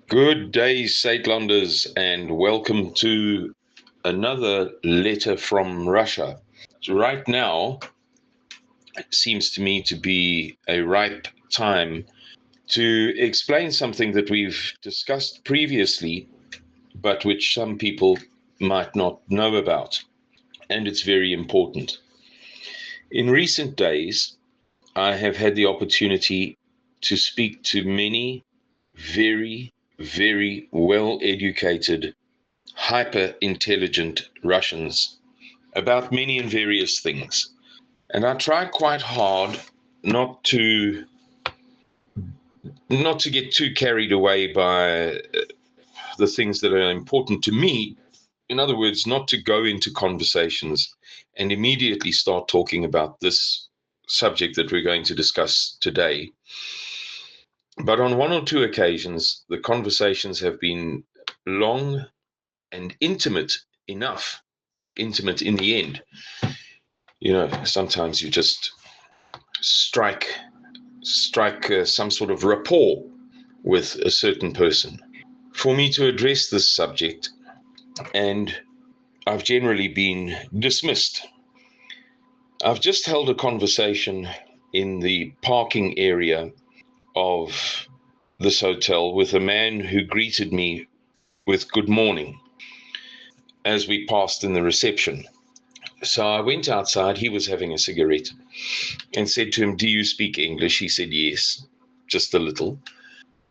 Good day, Suidlanders, and welcome to another letter from Russia. Right now, it seems to me to be a ripe time to explain something that we've discussed previously, but which some people might not know about, and it's very important. In recent days, I have had the opportunity to speak to many very, very well educated, hyper intelligent Russians about many and various things. And I try quite hard not to not to get too carried away by the things that are important to me. In other words, not to go into conversations and immediately start talking about this subject that we're going to discuss today. But on one or two occasions, the conversations have been long and intimate enough, intimate in the end. Sometimes you just strike some sort of rapport with a certain person. For me to address this subject, and I've generally been dismissed. I've just held a conversation in the parking area of this hotel with a man who greeted me with good morning as we passed in the reception. So I went outside, he was having a cigarette, and said to him, "Do you speak English?" He said, "Yes, just a little."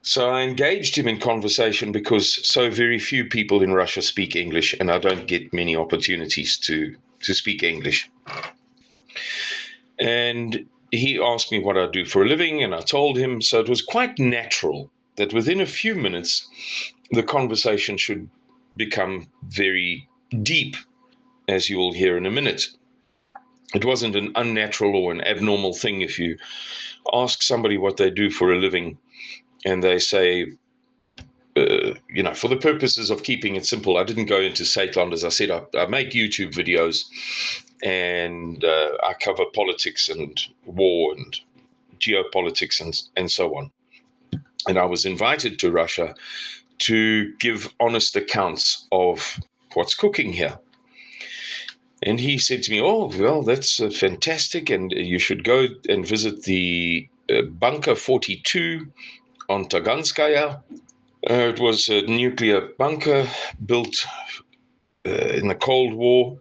So I engaged him in conversation because so very few people in Russia speak English, and I don't get many opportunities to speak English. And he asked me what I do for a living, and I told him. So it was quite natural that within a few minutes, the conversation should become very deep, as you will hear in a minute. It wasn't an unnatural or an abnormal thing if you ask somebody what they do for a living and they say, for the purposes of keeping it simple, I didn't go into Suidlanders. I said I make YouTube videos and I cover politics and war and geopolitics and so on. And I was invited to Russia to give honest accounts of what's cooking here. And he said to me, "Oh, well, that's fantastic, and you should go and visit the Bunker 42 on Taganskaya." It was a nuclear bunker built in the Cold War.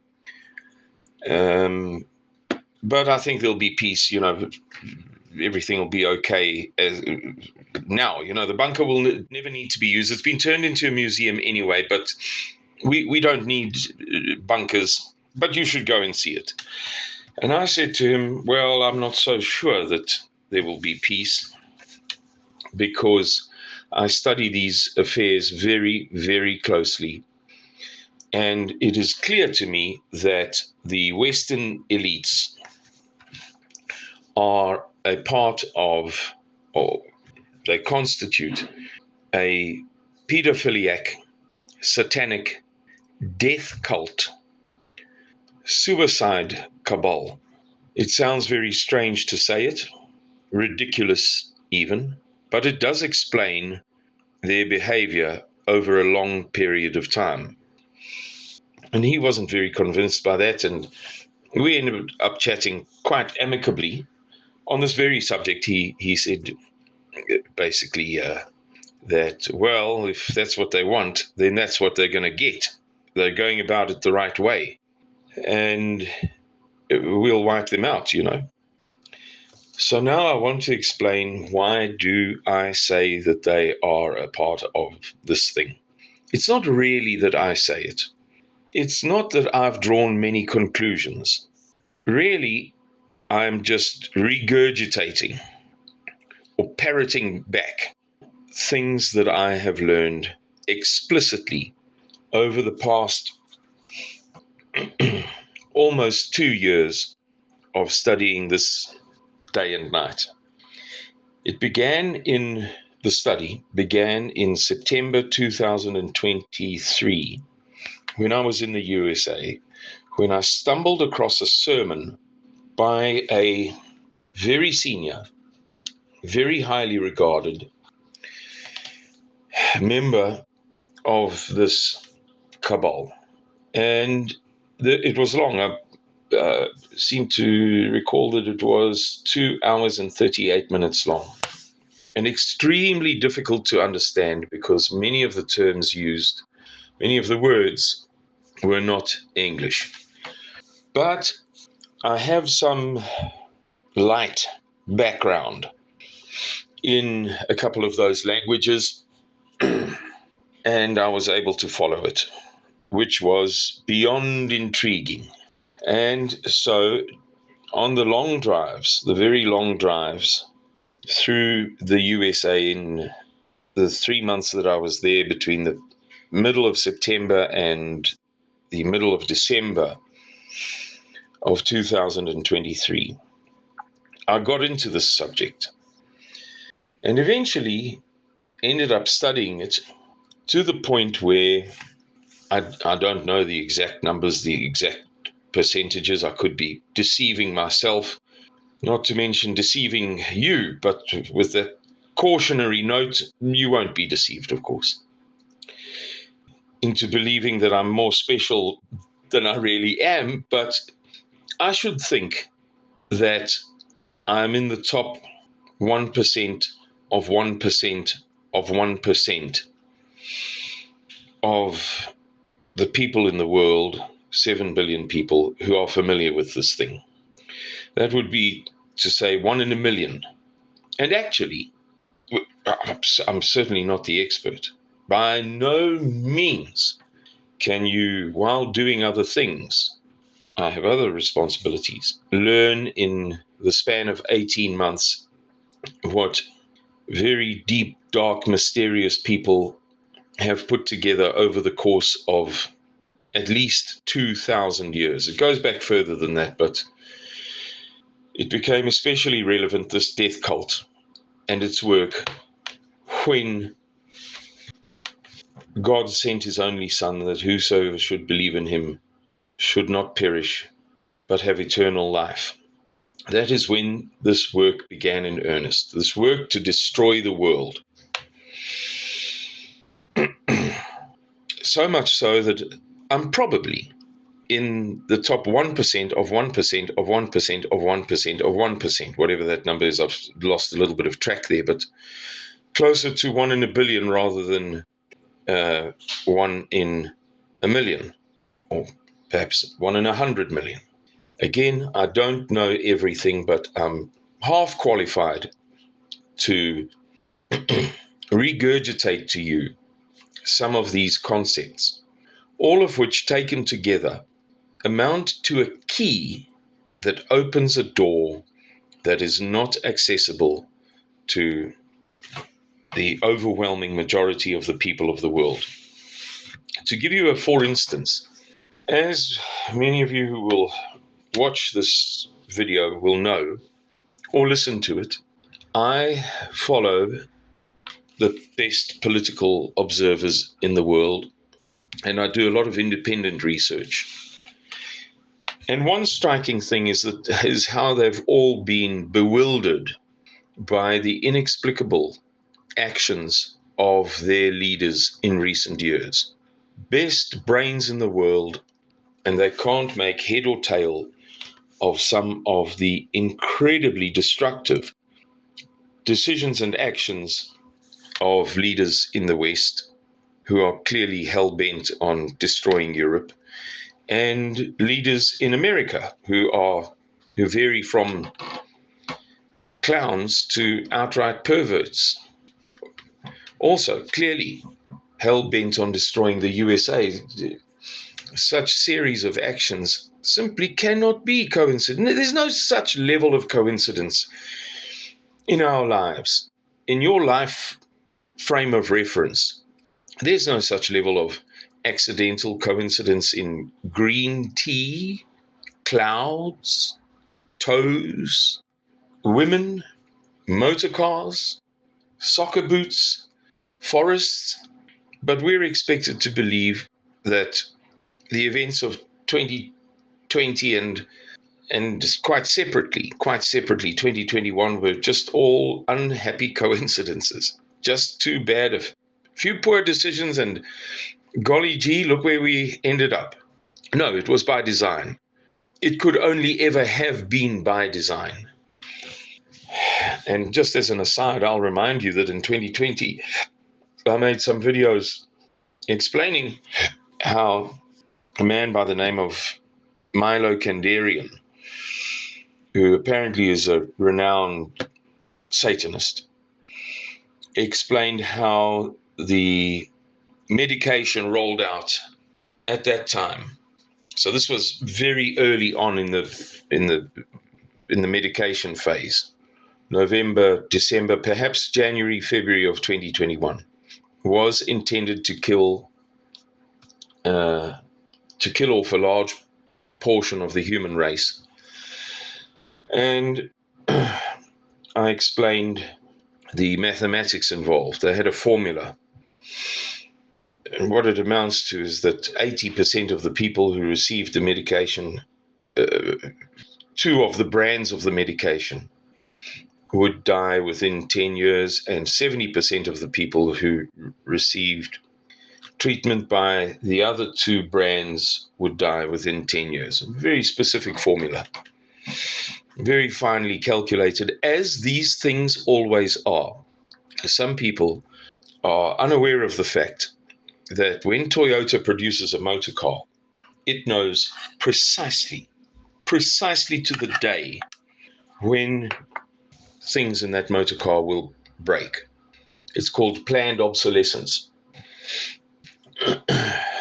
But I think there'll be peace, everything will be okay now. The bunker will never need to be used. It's been turned into a museum anyway, but we don't need bunkers, but you should go and see it. And I said to him, well, I'm not so sure that there will be peace because I study these affairs very, very closely. And it is clear to me that the Western elites are a part of, or they constitute a pedophiliac, satanic, death cult, suicide cabal. It sounds very strange to say it, ridiculous even, but it does explain their behavior over a long period of time. And he wasn't very convinced by that, and we ended up chatting quite amicably on this very subject. He said basically that, well, if that's what they want, then that's what they're going to get. They're going about it the right way, and we'll wipe them out, So now I want to explain, why do I say that they are a part of this thing? It's not really that I say it. It's not that I've drawn many conclusions. Really, I'm just regurgitating or parroting back things that I have learned explicitly over the past almost 2 years of studying this day and night. The study began in September 2023 when I was in the USA, when I stumbled across a sermon by a very senior, very highly regarded member of this cabal. And it was long. I seem to recall that it was 2 hours and 38 minutes long, and extremely difficult to understand because many of the terms used, many of the words were not English. But I have some light background in a couple of those languages, and I was able to follow it, which was beyond intriguing. And so on the long drives, the very long drives through the USA in the 3 months that I was there between the middle of September and the middle of December of 2023, I got into this subject and eventually ended up studying it to the point where I don't know the exact numbers, the exact percentages. I could be deceiving myself, not to mention deceiving you, but with that cautionary note, you won't be deceived, of course, into believing that I'm more special than I really am. But I should think that I'm in the top 1% of 1% of 1% of the people in the world, 7 billion people, who are familiar with this thing. That would be to say 1 in a million. And actually, I'm certainly not the expert. By no means can you, while doing other things, I have other responsibilities, learn in the span of 18 months what very deep, dark, mysterious people have put together over the course of at least 2,000 years. It goes back further than that, but it became especially relevant, this death cult and its work, when God sent his only Son, that whosoever should believe in him should not perish, but have eternal life. That is when this work began in earnest, this work to destroy the world. So much so that I'm probably in the top 1% of 1% of 1% of 1% of 1%, whatever that number is. I've lost a little bit of track there, but closer to 1 in a billion rather than 1 in a million, or perhaps 1 in 100 million. Again, I don't know everything, but I'm half qualified to regurgitate to you some of these concepts, all of which taken together amount to a key that opens a door that is not accessible to the overwhelming majority of the people of the world. To give you a for instance, as many of you who will watch this video will know or listen to it, I follow the best political observers in the world, and I do a lot of independent research. And one striking thing is how they've all been bewildered by the inexplicable actions of their leaders in recent years. Best brains in the world, and they can't make head or tail of some of the incredibly destructive decisions and actions of leaders in the West who are clearly hell-bent on destroying Europe, and leaders in America who vary from clowns to outright perverts, also clearly hell-bent on destroying the USA. Such series of actions simply cannot be coincident. There's no such level of coincidence in our lives. In your life frame of reference, there's no such level of accidental coincidence in green tea, clouds, toes, women, motor cars, soccer boots, forests. But we're expected to believe that the events of 2020 and quite separately 2021 were just all unhappy coincidences, just too bad Few poor decisions, and golly gee, look where we ended up. No, it was by design. It could only ever have been by design. And just as an aside, I'll remind you that in 2020, I made some videos explaining how a man by the name of Milo Kandarian, who apparently is a renowned Satanist, explained how the medication rolled out at that time. So this was very early on in the medication phase, November, December, perhaps January, February of 2021, was intended to kill off a large portion of the human race. And I explained the mathematics involved. They had a formula. And what it amounts to is that 80% of the people who received the medication, two of the brands of the medication, would die within 10 years, and 70% of the people who received treatment by the other two brands would die within 10 years. A very specific formula, very finely calculated, as these things always are. Some people are unaware of the fact that when Toyota produces a motor car, it knows precisely to the day when things in that motor car will break. It's called planned obsolescence.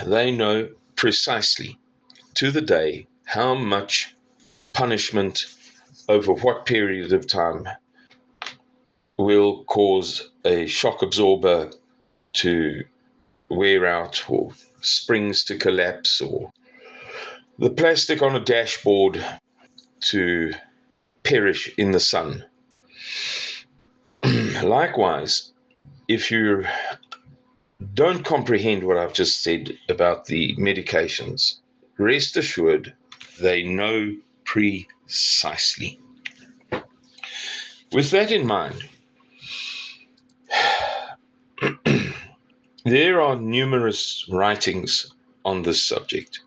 They know precisely to the day how much punishment over what period of time will cause a shock absorber to wear out, or springs to collapse, or the plastic on a dashboard to perish in the sun. Likewise, if you don't comprehend what I've just said about the medications, rest assured they know precisely. With that in mind, there are numerous writings on this subject.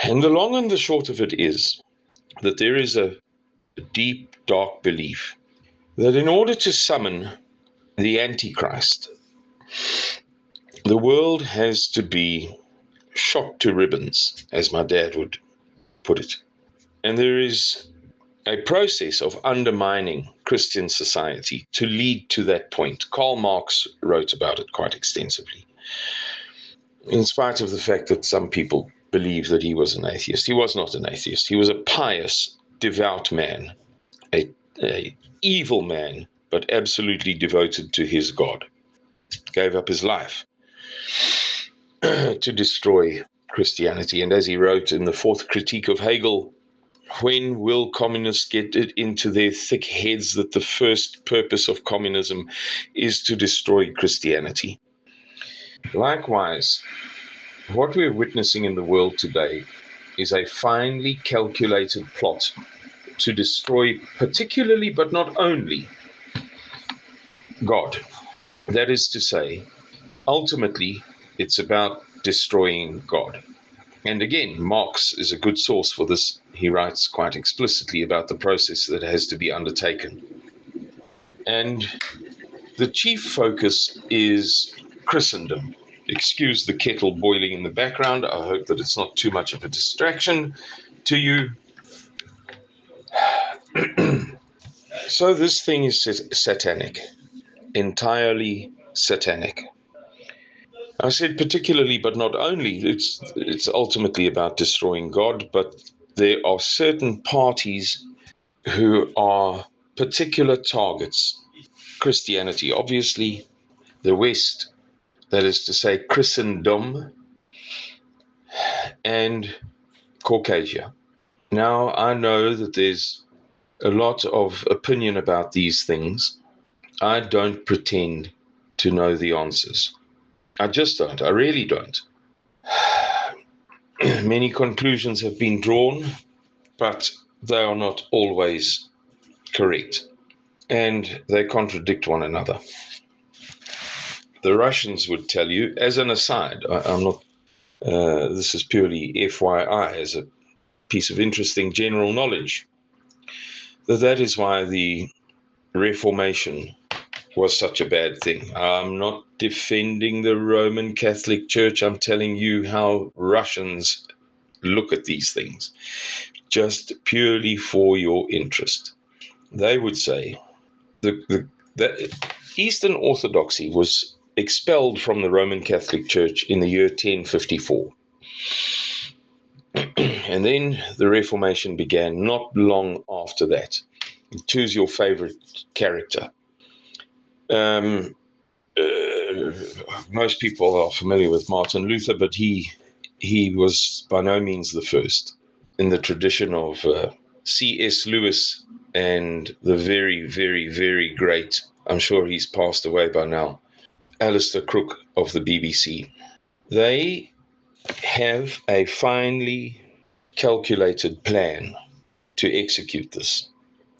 And the long and the short of it is that there is a deep, dark belief that in order to summon the Antichrist, the world has to be shot to ribbons, as my dad would put it. And there is a process of undermining Christian society to lead to that point. Karl Marx wrote about it quite extensively, in spite of the fact that some people believe that he was an atheist. He was not an atheist. He was a pious, devout man, a evil man, but absolutely devoted to his God. Gave up his life to destroy Christianity. And as he wrote in the fourth critique of Hegel, when will communists get it into their thick heads that the first purpose of communism is to destroy Christianity? Likewise, what we're witnessing in the world today is a finely calculated plot to destroy particularly, but not only, God. That is to say, ultimately, it's about destroying God. And again, Marx is a good source for this. He writes quite explicitly about the process that has to be undertaken. And the chief focus is Christendom. Excuse the kettle boiling in the background. I hope that it's not too much of a distraction to you. So this thing is satanic, entirely satanic. I said particularly, but not only. It's ultimately about destroying God, but there are certain parties who are particular targets. Christianity, obviously, the West, that is to say, Christendom, and Caucasia. Now, I know that there's a lot of opinion about these things. I don't pretend to know the answers. I just don't. I really don't. Many conclusions have been drawn, but they are not always correct, and they contradict one another. The Russians would tell you, as an aside, I'm not, this is purely FYI, as a piece of interesting general knowledge, that is why the Reformation was such a bad thing. I'm not defending the Roman Catholic Church. I'm telling you how Russians look at these things, just purely for your interest. They would say that Eastern Orthodoxy was expelled from the Roman Catholic Church in the year 1054. And then the Reformation began not long after that. Choose your favorite character. Most people are familiar with Martin Luther, but he was by no means the first. In the tradition of C.S. Lewis and the very, very, very great, I'm sure he's passed away by now, Alistair Crook of the BBC. They have a finely calculated plan to execute this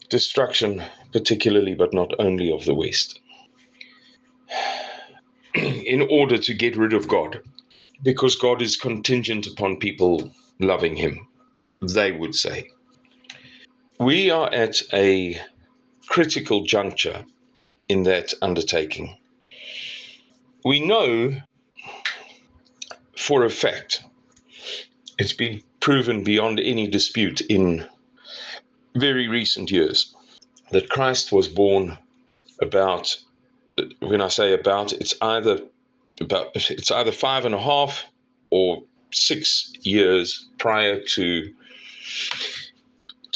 destruction, particularly, but not only, of the West, in order to get rid of God, because God is contingent upon people loving him, they would say. We are at a critical juncture in that undertaking. We know for a fact, it's been proven beyond any dispute in very recent years, that Christ was born about, when I say about, it's either 5.5 or 6 years prior to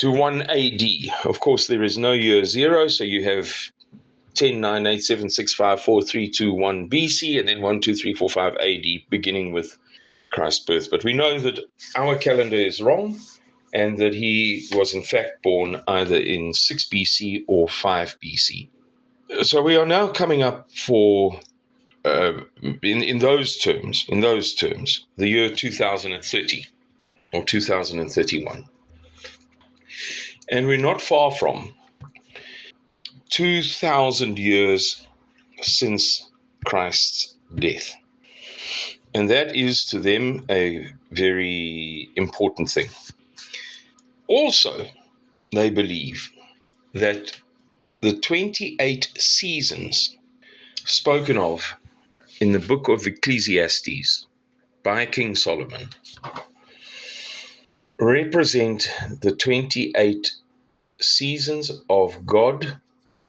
1 AD. Of course, there is no year zero, so you have 10, 9, 8, 7, 6, 5, 4, 3, 2, 1 BC, and then 1, 2, 3, 4, 5 AD, beginning with Christ's birth. But we know that our calendar is wrong, and that he was in fact born either in 6 BC or 5 BC. So we are now coming up for, in those terms, the year 2030 or 2031. And we're not far from 2,000 years since Christ's death. And that is to them a very important thing. Also, they believe that the 28 seasons spoken of in the book of Ecclesiastes by King Solomon represent the 28 seasons of God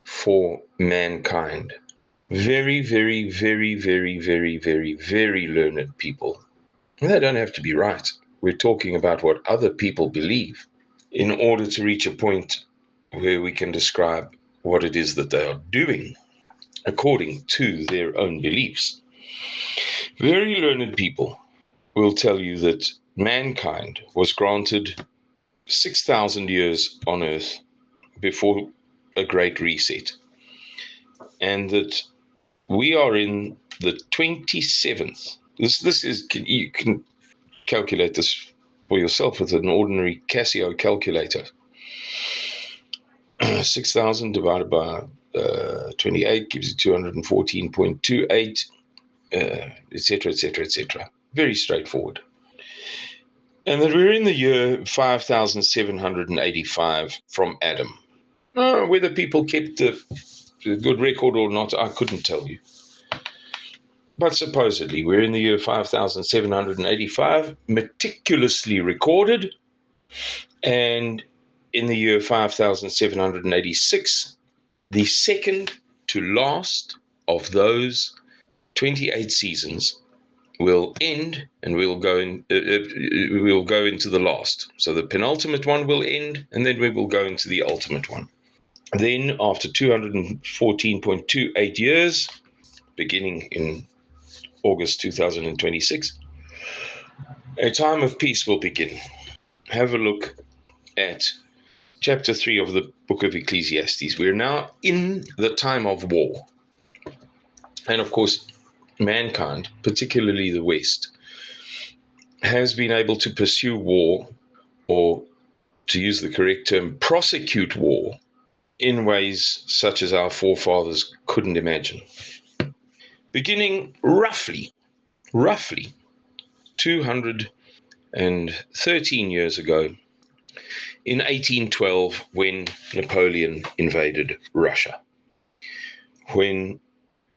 for mankind. Very, very, very, very, very, very, very learned people. And they don't have to be right. We're talking about what other people believe in order to reach a point where we can describe what it is that they are doing according to their own beliefs. Very learned people will tell you that mankind was granted 6,000 years on earth before a great reset, and that we are in the 27th. This is, you can calculate this for yourself with an ordinary Casio calculator. 6,000 divided by 28 gives you 214.28, etc., etc., etc. Very straightforward. And that we're in the year 5,785 from Adam. Whether people kept a good record or not, I couldn't tell you. But supposedly we're in the year 5,785, meticulously recorded, and in the year 5,786, the second to last of those 28 seasons will end, and we'll go into the last. So the penultimate one will end, and then we will go into the ultimate one. Then, after 214.28 years, beginning in August 2026, a time of peace will begin. Have a look at chapter 3 of the book of Ecclesiastes. We're now in the time of war. And of course, mankind, particularly the West, has been able to pursue war, or to use the correct term, prosecute war, in ways such as our forefathers couldn't imagine. beginning roughly 213 years ago in 1812, when Napoleon invaded Russia, when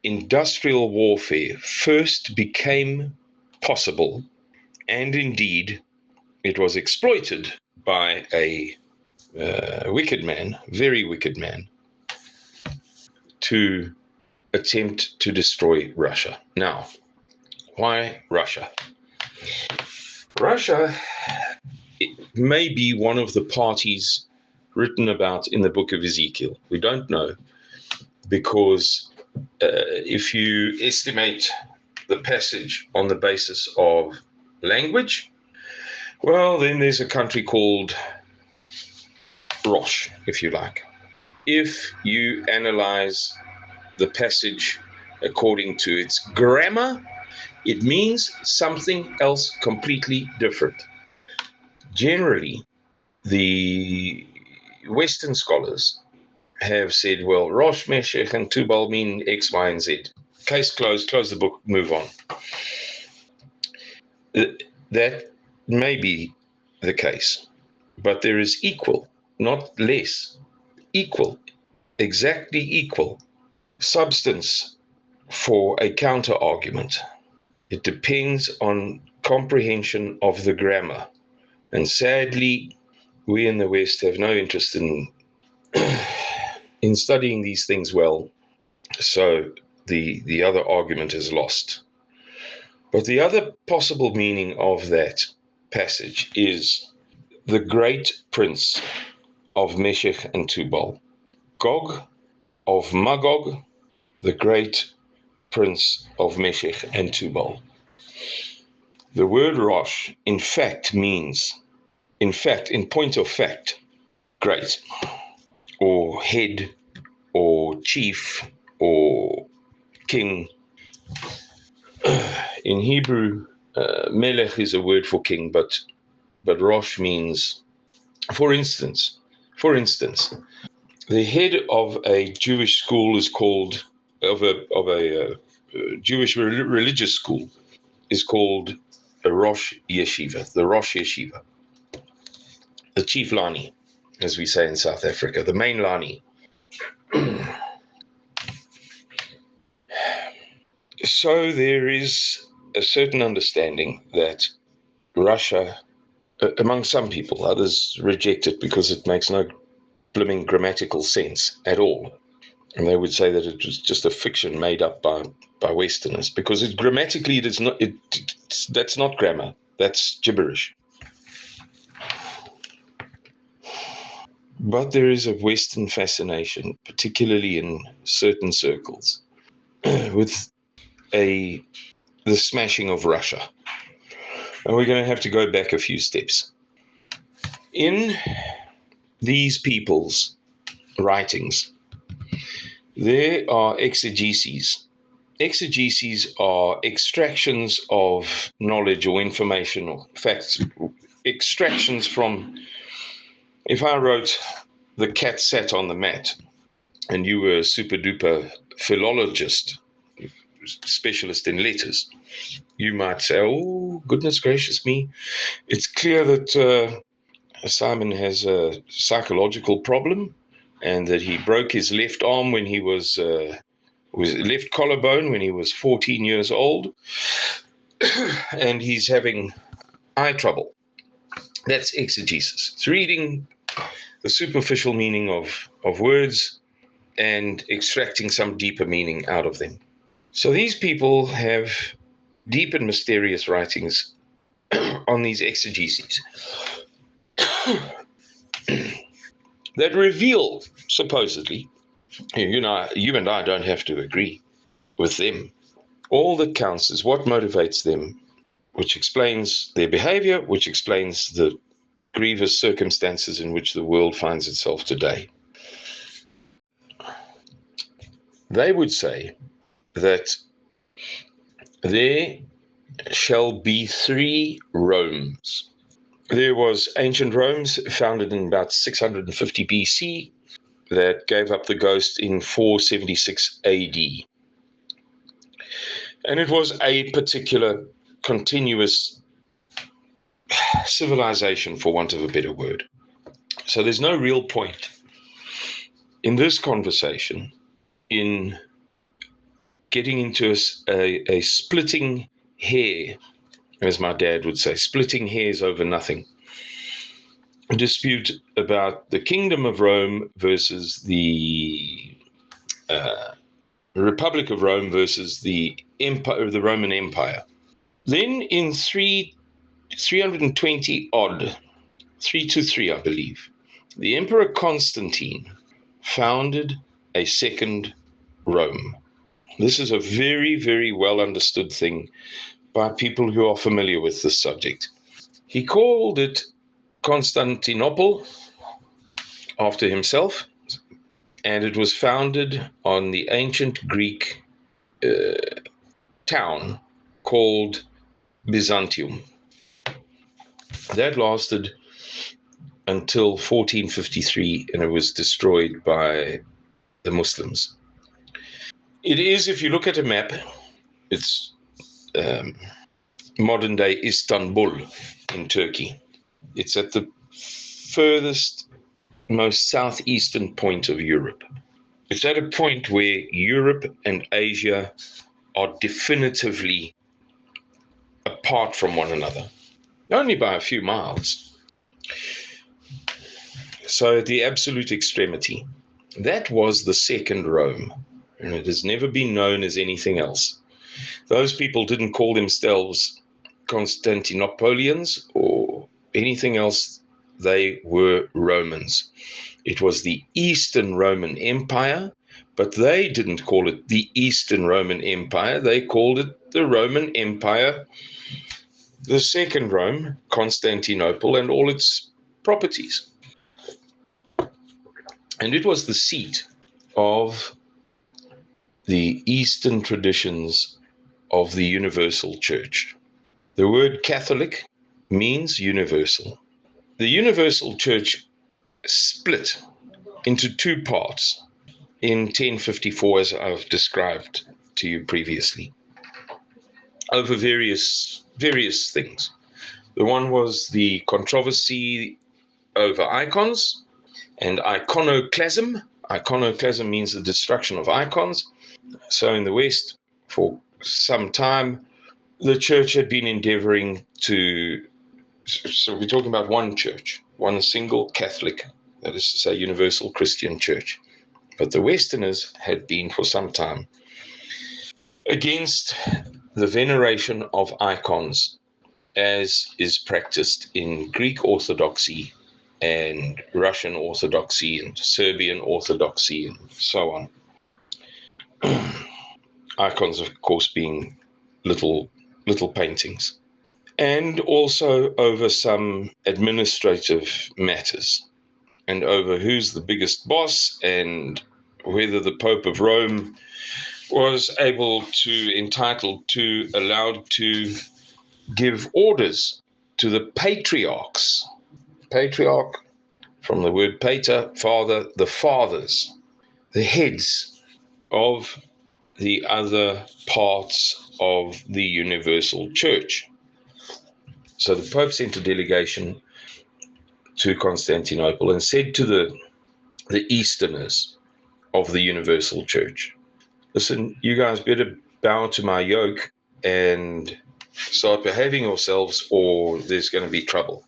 industrial warfare first became possible, and indeed it was exploited by a wicked man, very wicked man, to attempt to destroy Russia. Now, why Russia? Russia may be one of the parties written about in the book of Ezekiel. We don't know, because if you estimate the passage on the basis of language, well, then there's a country called Roche, if you like. If you analyze the passage according to its grammar, it means something else completely different. Generally, the Western scholars have said, well, Rosh, Meshech, and Tubal mean X, Y, and Z. Case closed, close the book, move on. That may be the case, but there is equal, not less, equal, exactly equal substance for a counter argument. It depends on comprehension of the grammar. And sadly, we in the West have no interest in studying these things well, so the other argument is lost. But the other possible meaning of that passage is the great prince of Meshech and Tubal, Gog of Magog, the great prince of Meshech and Tubal. The word Rosh, in fact, means, in point of fact, great, or head, or chief, or king. In Hebrew, Melech is a word for king, but Rosh means, for instance, the head of a Jewish school is called, of a Jewish religious school, is called a Rosh Yeshiva, the Rosh Yeshiva, the chief Lani, as we say in South Africa, the main Lani. So there is a certain understanding that Russia, among some people, others reject it because it makes no blooming grammatical sense at all. And they would say that it was just a fiction made up by Westerners, because grammatically it is not. That's not grammar. That's gibberish. But there is a Western fascination, particularly in certain circles, with the smashing of Russia. And we're going to have to go back a few steps. In these people's writings, there are exegeses. Exegeses are extractions of knowledge or information or facts, extractions from, if I wrote "The cat sat on the mat" and you were a super duper philologist, specialist in letters, you might say, oh, goodness gracious me, it's clear that Simon has a psychological problem, and that he broke his left arm when he was left collarbone when he was 14 years old, and he's having eye trouble. That's exegesis. It's reading the superficial meaning of words and extracting some deeper meaning out of them. So these people have deep and mysterious writings on these exegeses that reveal, supposedly, you and I don't have to agree with them. All that counts is what motivates them, which explains their behavior, which explains the grievous circumstances in which the world finds itself today. They would say that there shall be 3 Romes. There was ancient Rome, founded in about 650 BC, that gave up the ghost in 476 AD. And it was a particular continuous civilization, for want of a better word. So there's no real point in this conversation in getting into a splitting hair, as my dad would say, splitting hairs over nothing. A dispute about the Kingdom of Rome versus the Republic of Rome versus the Empire, the Roman Empire. Then in 320 odd, 323, I believe, the Emperor Constantine founded a second Rome. This is a very, very well understood thing by people who are familiar with this subject. He called it Constantinople after himself, and it was founded on the ancient Greek town called Byzantium. That lasted until 1453, and it was destroyed by the Muslims. It is, if you look at a map, it's modern day Istanbul in Turkey. It's at the furthest, most southeastern point of Europe. It's at a point where Europe and Asia are definitively apart from one another, only by a few miles. So the absolute extremity. That was the second Rome, and it has never been known as anything else. Those people didn't call themselves Constantinopolians or anything else. They were Romans. It was the Eastern Roman Empire, but they didn't call it the Eastern Roman Empire. They called it the Roman Empire, the second Rome, Constantinople, and all its properties. And it was the seat of the Eastern traditions of the universal church. The word Catholic means universal. The universal church split into two parts in 1054, as I've described to you previously, over various things. The one was the controversy over icons and iconoclasm. Iconoclasm means the destruction of icons. So in the West, for some time, the church had been endeavoring to, so we're talking about one church, one single Catholic, that is to say, universal Christian church. But the Westerners had been for some time against the veneration of icons as is practiced in Greek Orthodoxy and Russian Orthodoxy and Serbian Orthodoxy and so on. Icons, of course, being little paintings. And also over some administrative matters and over who's the biggest boss and whether the Pope of Rome was entitled to, allowed to give orders to the patriarchs. Patriarch, from the word pater, father, the fathers, the heads of the other parts of the universal church. So the Pope sent a delegation to Constantinople and said to the Easterners of the universal church, listen, you guys better bow to my yoke and start behaving yourselves or there's going to be trouble.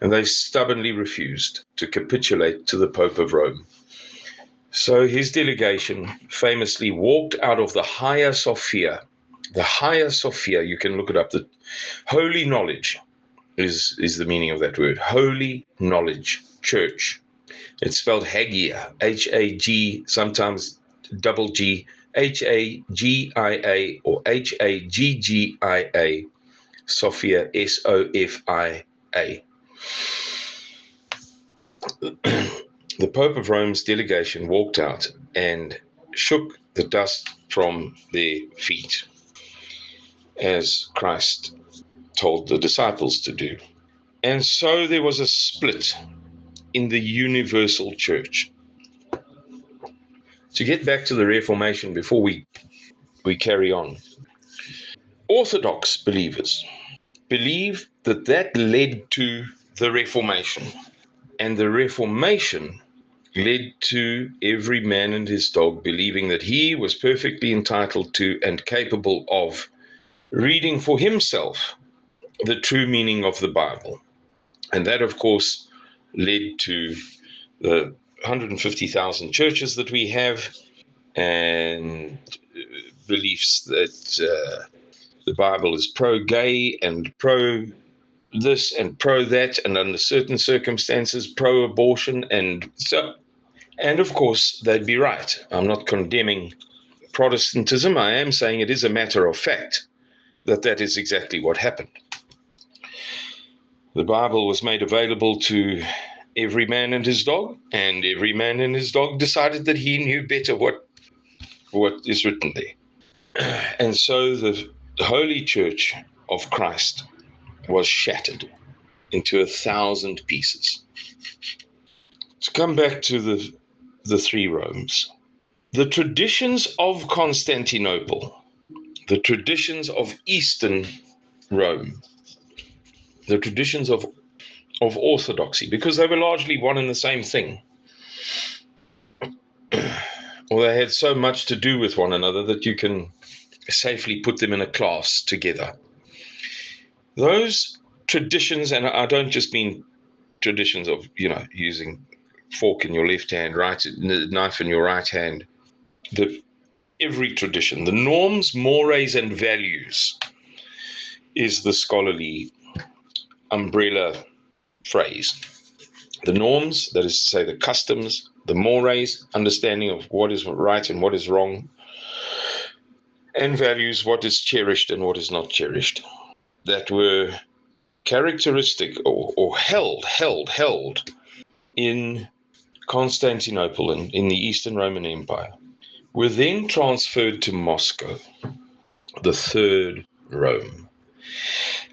And they stubbornly refused to capitulate to the Pope of Rome. So his delegation famously walked out of the Hagia Sophia. The Hagia Sophia, you can look it up. The holy knowledge is the meaning of that word. Holy knowledge church. It's spelled Hagia, H-A-G, sometimes double G, H-A-G-I-A or H-A-G-G-I-A, Sophia, S-O-F-I-A. The Pope of Rome's delegation walked out and shook the dust from their feet, as Christ told the disciples to do. And so there was a split in the universal church. To get back to the Reformation before we carry on, Orthodox believers believe that that led to the Reformation, and the Reformation led to every man and his dog believing that he was perfectly entitled to and capable of reading for himself the true meaning of the Bible. And that, of course, led to the 150,000 churches that we have, and beliefs that the Bible is pro-gay and pro this and pro that, and under certain circumstances pro-abortion, and of course they'd be right. I'm not condemning Protestantism. I am saying it is a matter of fact that that is exactly what happened. The Bible was made available to every man and his dog, and every man and his dog decided that he knew better what is written there. And so the Holy Church of Christ was shattered into 1,000 pieces. To come back to the three Romes, the traditions of Constantinople, the traditions of Eastern Rome, the traditions of orthodoxy, because they were largely one and the same thing, or they had so much to do with one another that you can safely put them in a class together. Those traditions, and I don't just mean traditions of, using fork in your left hand, knife in your right hand, every tradition, the norms, mores, and values is the scholarly umbrella phrase. The norms, that is to say the customs, the mores, understanding of what is right and what is wrong, and values, what is cherished and what is not cherished, that were characteristic or held in Constantinople and in the Eastern Roman Empire, were then transferred to Moscow, the Third Rome.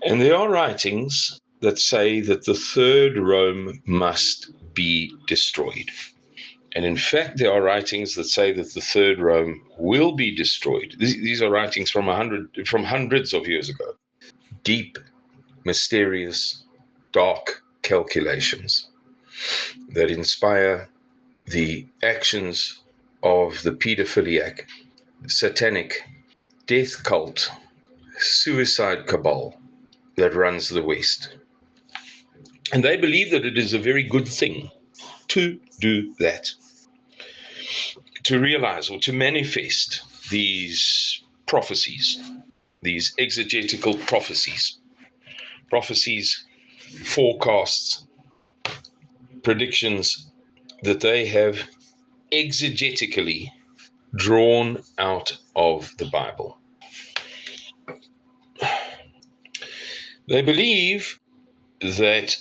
And there are writings that say that the Third Rome must be destroyed. And in fact, there are writings that say that the Third Rome will be destroyed. These are writings from hundreds of years ago. Deep, mysterious, dark calculations that inspire the actions of the pedophiliac, satanic, death cult, suicide cabal that runs the West. And they believe that it is a very good thing to do that, to realize or to manifest these prophecies, these exegetical prophecies, forecasts, predictions that they have exegetically drawn out of the Bible. They believe that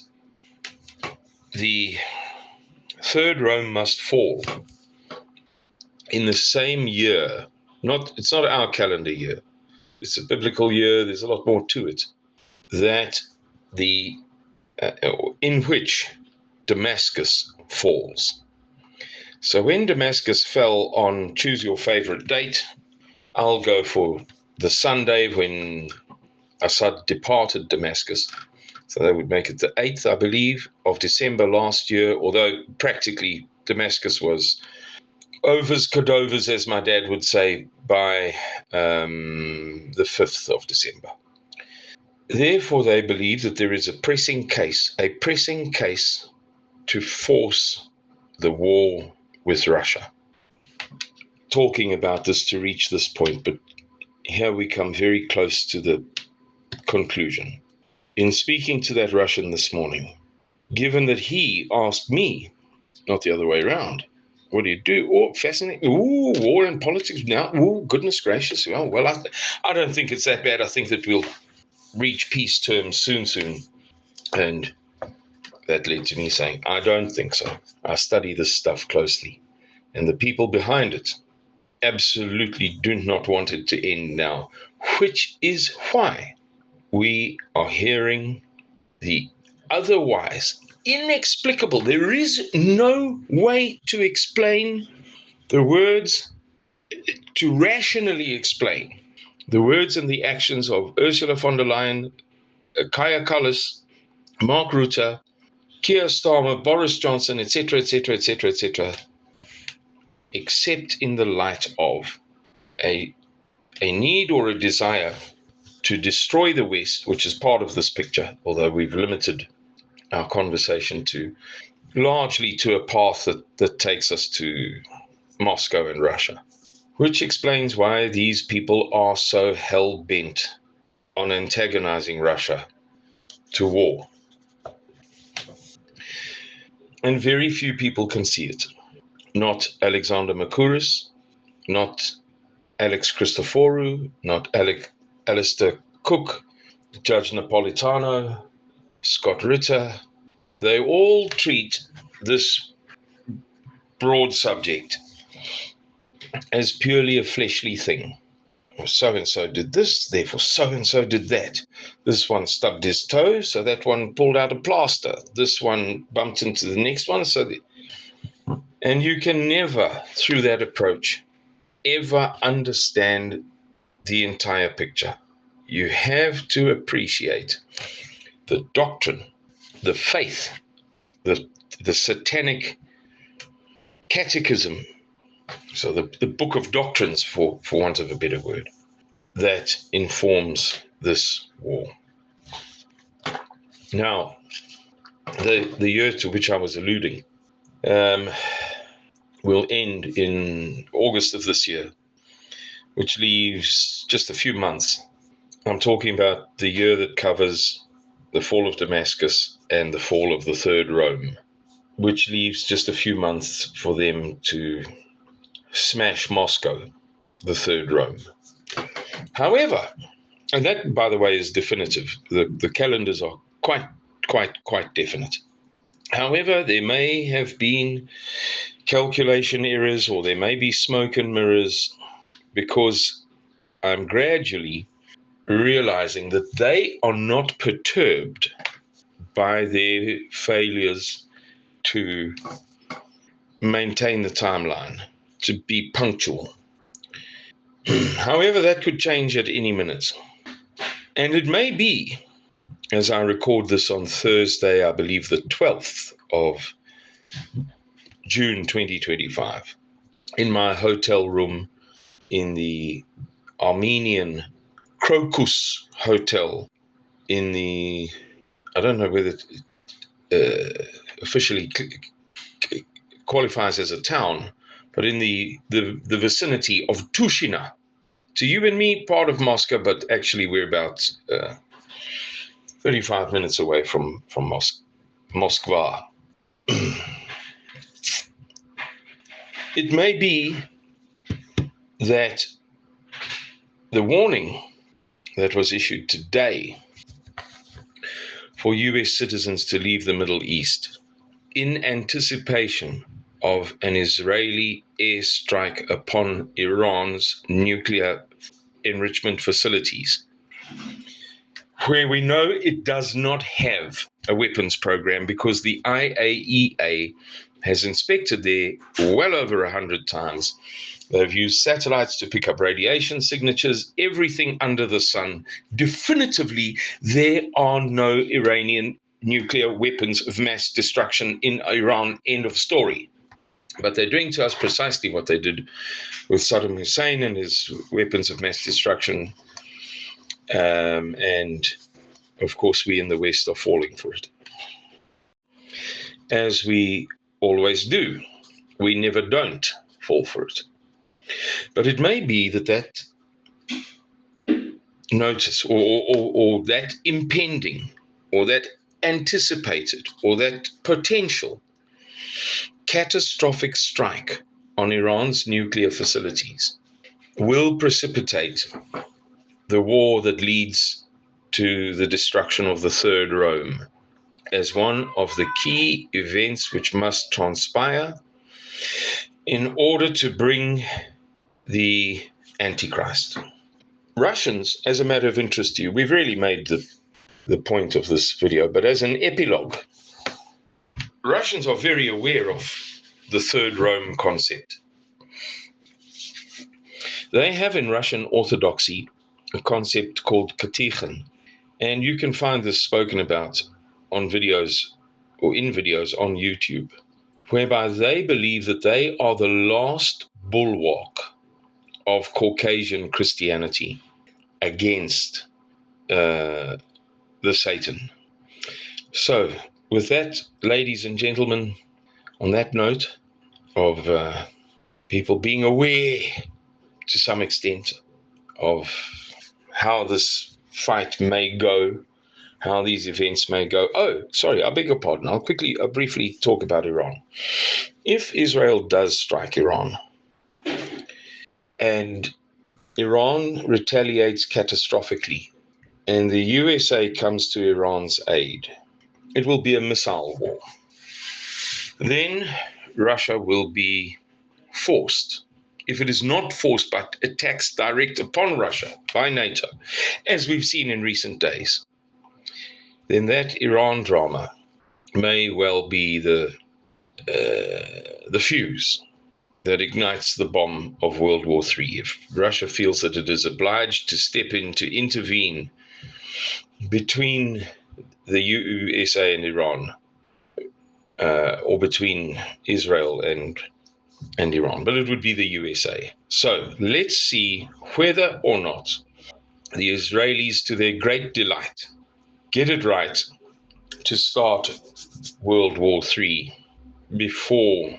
the Third Rome must fall in the same year. It's not our calendar year. It's a biblical year. There's a lot more to it. That in which Damascus falls. So when Damascus fell on, choose your favorite date, I'll go for the Sunday when Assad departed Damascus. So that would make it the 8th, I believe, of December last year, although practically Damascus was overs cadovers, as my dad would say, by the 5th of December. Therefore, they believe that there is a pressing case to force the war with Russia. Talking about this to reach this point, but here we come very close to the conclusion. In speaking to that Russian this morning, given that he asked me, not the other way around, what do you do? Oh, fascinating. Ooh, war and politics now. Ooh, goodness gracious. Well, I don't think it's that bad. I think that we'll reach peace terms soon. And that led to me saying, I don't think so. I study this stuff closely. And the people behind it absolutely do not want it to end now, which is why we are hearing the otherwise inexplicable. There is no way to explain the words, to rationally explain The words and the actions of Ursula von der Leyen, Kaja Kallas, Mark Rutte, Keir Starmer, Boris Johnson, etc., etc., etc., etc., except in the light of a need or a desire to destroy the West, which is part of this picture, although we've limited our conversation to largely to a path that takes us to Moscow and Russia, which explains why these people are so hell-bent on antagonizing Russia to war. And very few people can see it. Not Alexander Mercouris, not Alex Christoforou, not Alistair Cook, Judge Napolitano, Scott Ritter. They all treat this broad subject as purely a fleshly thing. So-and-so did this, therefore so-and-so did that. This one stubbed his toe, so that one pulled out a plaster. This one bumped into the next one. And you can never, through that approach, ever understand the entire picture. You have to appreciate the doctrine, the faith, the satanic catechism, so the book of doctrines, for want of a better word, that informs this war. Now, the year to which I was alluding will end in August of this year, which leaves just a few months. I'm talking about the year that covers the fall of Damascus and the fall of the Third Rome, which leaves just a few months for them to smash Moscow, the Third Rome. However, and that, by the way, is definitive. The calendars are quite definite. However, there may have been calculation errors, or there may be smoke and mirrors, because I'm gradually realizing that they are not perturbed by their failures to maintain the timeline, to be punctual. However, that could change at any minute. And it may be, as I record this on Thursday, I believe the 12th of June 2025, in my hotel room in the Armenian Crocus Hotel in the, I don't know whether it officially qualifies as a town, but in the vicinity of Tushina. To you and me, part of Moscow, but actually we're about 35 minutes away from Moskva. It may be that the warning that was issued today for US citizens to leave the Middle East in anticipation of an Israeli airstrike upon Iran's nuclear enrichment facilities, where we know it does not have a weapons program because the IAEA has inspected there well over 100 times. They've used satellites to pick up radiation signatures, everything under the sun. Definitively, there are no Iranian nuclear weapons of mass destruction in Iran, end of story. But they're doing to us precisely what they did with Saddam Hussein and his weapons of mass destruction. And of course, we in the West are falling for it, as we always do. We never don't fall for it. But it may be that notice or that impending or that anticipated or that potential catastrophic strike on Iran's nuclear facilities will precipitate the war that leads to the destruction of the Third Rome as one of the key events which must transpire in order to bring the Antichrist. Russians, as a matter of interest to you, we've really made the point of this video, but as an epilogue, Russians are very aware of the Third Rome concept. They have in Russian Orthodoxy a concept called katichen. And you can find this spoken about on videos or in videos on YouTube, whereby they believe that they are the last bulwark of Caucasian Christianity against the Satan. So, with that, ladies and gentlemen, on that note of people being aware to some extent of how this fight may go, how these events may go. Oh, sorry, I beg your pardon. I'll briefly talk about Iran. If Israel does strike Iran and Iran retaliates catastrophically and the USA comes to Iran's aid, it will be a missile war. Then Russia will be forced, if it is not forced but attacks direct upon Russia by NATO, as we've seen in recent days, then that Iran drama may well be the fuse that ignites the bomb of World War III. If Russia feels that it is obliged to step in to intervene between the USA and Iran, or between Israel and Iran, but it would be the USA. So let's see whether or not the Israelis, to their great delight, get it right to start World War III before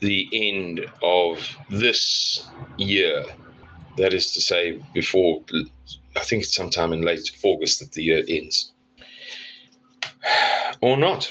the end of this year. That is to say, before, I think it's sometime in late August that the year ends. Or not.